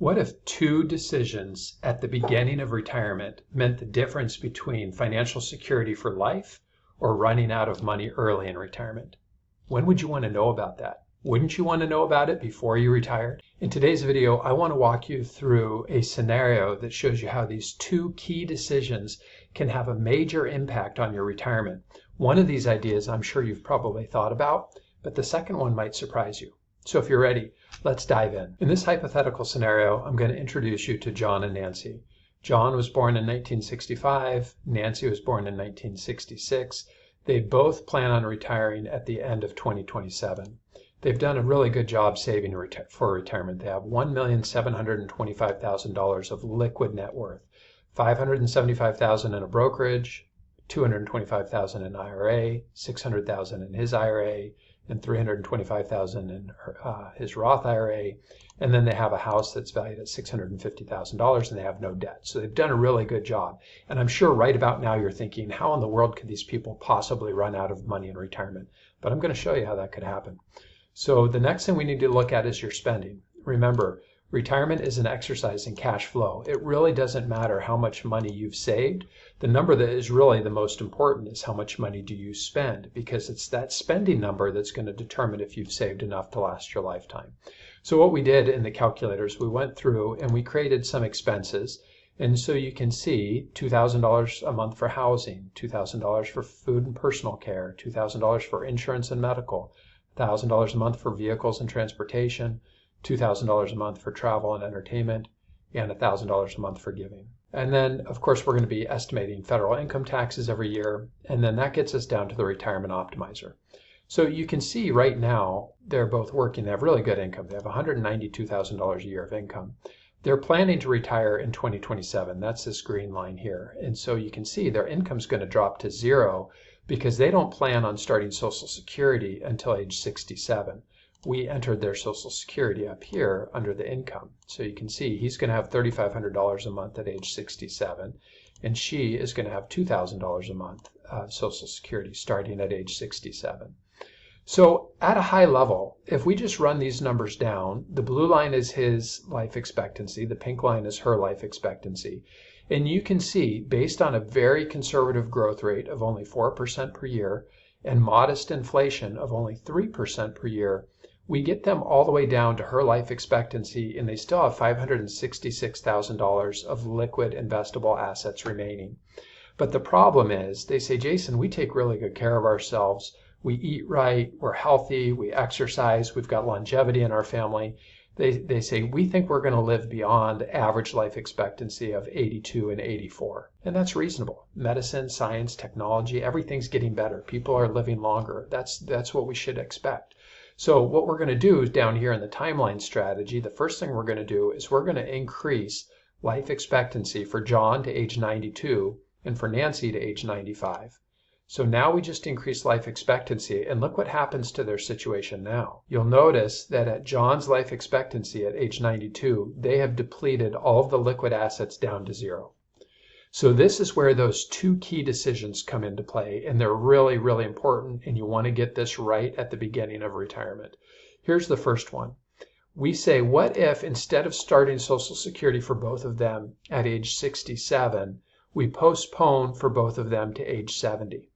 What if two decisions at the beginning of retirement meant the difference between financial security for life or running out of money early in retirement? When would you want to know about that? Wouldn't you want to know about it before you retired? In today's video, I want to walk you through a scenario that shows you how these two key decisions can have a major impact on your retirement. One of these ideas I'm sure you've probably thought about, but the second one might surprise you. So if you're ready, let's dive in. In this hypothetical scenario, I'm going to introduce you to John and Nancy. John was born in 1965. Nancy was born in 1966. They both plan on retiring at the end of 2027. They've done a really good job saving for retirement. They have $1,725,000 of liquid net worth, $575,000 in a brokerage, $225,000 in IRA, $600,000 in his IRA, and $325,000 in his Roth IRA, and then they have a house that's valued at $650,000 and they have no debt. So they've done a really good job. And I'm sure right about now you're thinking, how in the world could these people possibly run out of money in retirement? But I'm going to show you how that could happen. So the next thing we need to look at is your spending. Remember, retirement is an exercise in cash flow. It really doesn't matter how much money you've saved. The number that is really the most important is how much money do you spend, because it's that spending number that's going to determine if you've saved enough to last your lifetime. So what we did in the calculators, we went through and we created some expenses. And so you can see $2,000 a month for housing, $2,000 for food and personal care, $2,000 for insurance and medical, $1,000 a month for vehicles and transportation, $2,000 a month for travel and entertainment, and $1,000 a month for giving. And then, of course, we're going to be estimating federal income taxes every year, and then that gets us down to the retirement optimizer. So you can see right now they're both working. They have really good income. They have $192,000 a year of income. They're planning to retire in 2027. That's this green line here. And so you can see their income's going to drop to zero because they don't plan on starting Social Security until age 67. We entered their Social Security up here under the income. So you can see he's going to have $3,500 a month at age 67, and she is going to have $2,000 a month of Social Security starting at age 67. So at a high level, if we just run these numbers down, the blue line is his life expectancy, the pink line is her life expectancy. And you can see, based on a very conservative growth rate of only 4% per year and modest inflation of only 3% per year, we get them all the way down to her life expectancy, and they still have $566,000 of liquid investable assets remaining. But the problem is, they say, Jason, we take really good care of ourselves. We eat right, we're healthy, we exercise, we've got longevity in our family. They say, we think we're going to live beyond average life expectancy of 82 and 84. And that's reasonable. Medicine, science, technology, everything's getting better. People are living longer. That's what we should expect. So what we're going to do is down here in the timeline strategy, the first thing we're going to do is we're going to increase life expectancy for John to age 92 and for Nancy to age 95. So now we just increase life expectancy, and look what happens to their situation now. You'll notice that at John's life expectancy at age 92, they have depleted all of the liquid assets down to zero. So this is where those two key decisions come into play, and they're really, really important, and you want to get this right at the beginning of retirement. Here's the first one. We say, what if instead of starting Social Security for both of them at age 67, we postpone for both of them to age 70?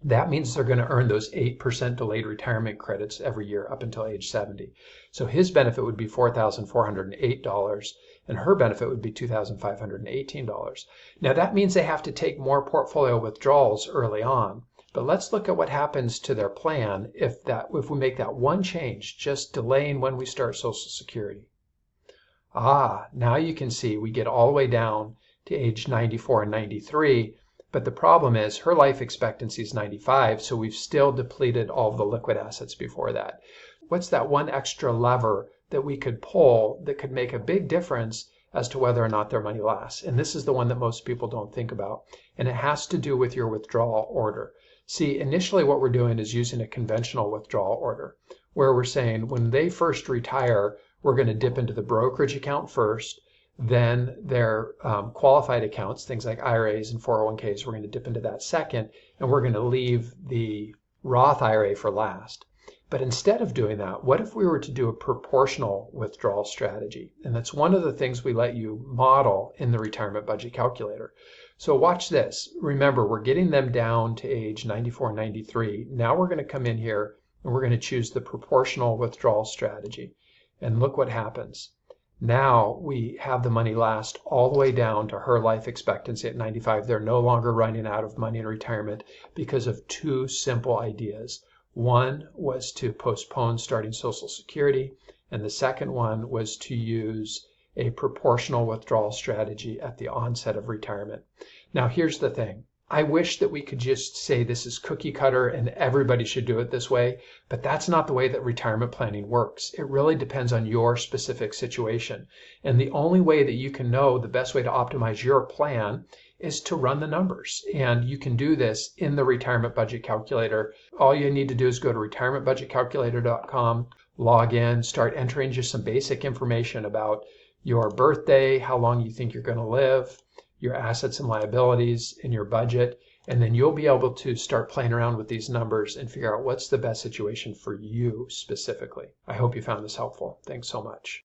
That means they're going to earn those 8% delayed retirement credits every year up until age 70. So his benefit would be $4,408, and her benefit would be $2,518. Now that means they have to take more portfolio withdrawals early on. But let's look at what happens to their plan if we make that one change, just delaying when we start Social Security. Now you can see we get all the way down to age 94 and 93. But the problem is her life expectancy is 95, so we've still depleted all of the liquid assets before that. What's that one extra lever that we could pull that could make a big difference as to whether or not their money lasts? And this is the one that most people don't think about, and it has to do with your withdrawal order. See, initially what we're doing is using a conventional withdrawal order, where we're saying when they first retire, we're going to dip into the brokerage account first, then their qualified accounts, things like IRAs and 401ks, we're going to dip into that second, and we're going to leave the Roth IRA for last. But instead of doing that, what if we were to do a proportional withdrawal strategy? And that's one of the things we let you model in the retirement budget calculator. So watch this. Remember, we're getting them down to age 94, 93. Now we're going to come in here and we're going to choose the proportional withdrawal strategy. And look what happens. Now we have the money last all the way down to her life expectancy at 95. They're no longer running out of money in retirement because of two simple ideas. One was to postpone starting Social Security, and the second one was to use a proportional withdrawal strategy at the onset of retirement. Now, here's the thing. I wish that we could just say this is cookie cutter and everybody should do it this way, but that's not the way that retirement planning works. It really depends on your specific situation. And the only way that you can know the best way to optimize your plan is to run the numbers. And you can do this in the retirement budget calculator. All you need to do is go to retirementbudgetcalculator.com, log in, start entering just some basic information about your birthday, how long you think you're going to live, your assets and liabilities, and your budget, and then you'll be able to start playing around with these numbers and figure out what's the best situation for you specifically. I hope you found this helpful. Thanks so much.